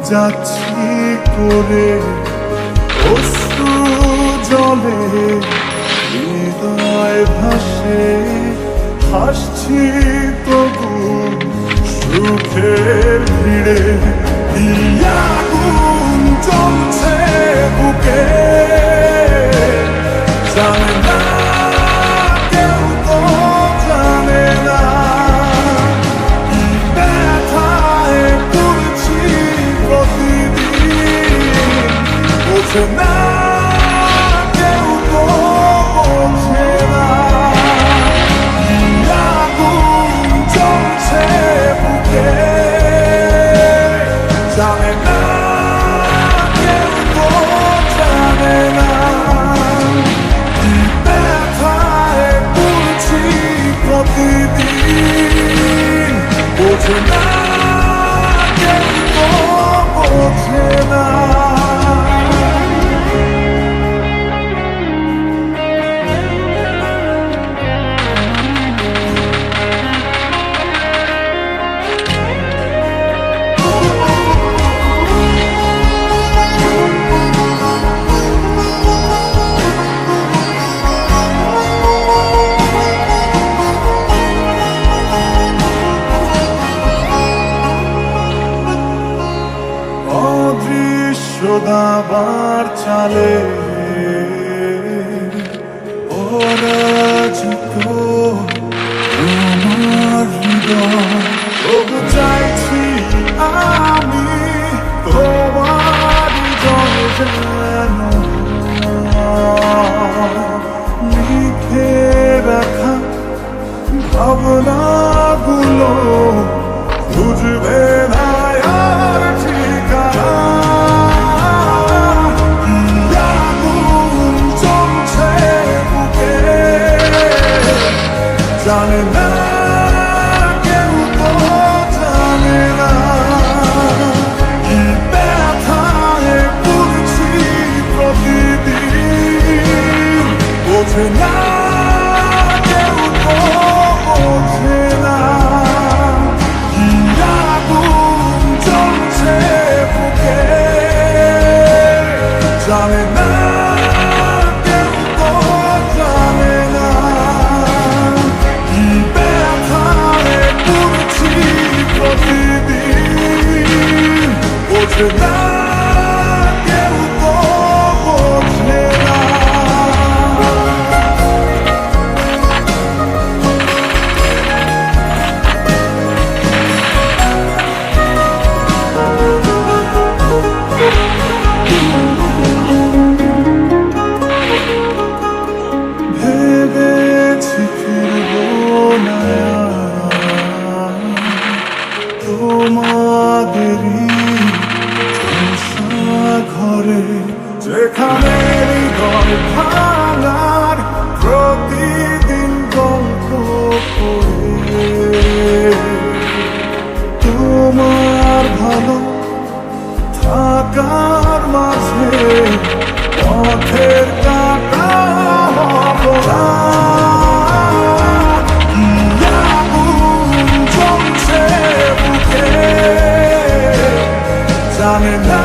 যাচ্ছি করে অশ্রু জলে হৃদয় ভাসে, হাসছি তবু সুখের ভিড়ে। আগুন জ্বলছে বুকে, জানে না কেউ, তো জানে না কি ব্যথায় করছি প্রতিদিন। বোঝে না কেউ, তো বোঝে না কি আগুন জ্বলছে বুকে, জানে না কেউ, তো জানে না কি ব্যথায় করছি প্রতিদিন। বোঝে না কেউ, তো বোঝে না। অদৃশ্য দাবার চালে পরাজিত আমার হৃদয়। তবু চাইছি আমি তোমার হৃদয় যেন লিখে রাখা ভাবনাগুলো বুঝবে না আর ঠিকানা। আগুন জ্বলছে বুকে, জানে না কেউ, তো জানে না কি ব্যথায় করছি প্রতিদিন। বোঝে না কেউ, তো বোঝে না কি আগুন জ্বলছে বুকে, জানে না কেউ, তো জানে না কি ব্যথায় করছি প্রতিদিন। বোঝে না কেউ, তো বোঝে না। ভেবেছি ফিরবো না তোমাদেরই ঘরে, যেখানে হৃদয় ভাঙার প্রতিদিন গল্প পড়ে। তোমার ভালো থাকার মাঝে পথের কাটা হব না। আগুন জ্বলছে বুকে, জানে না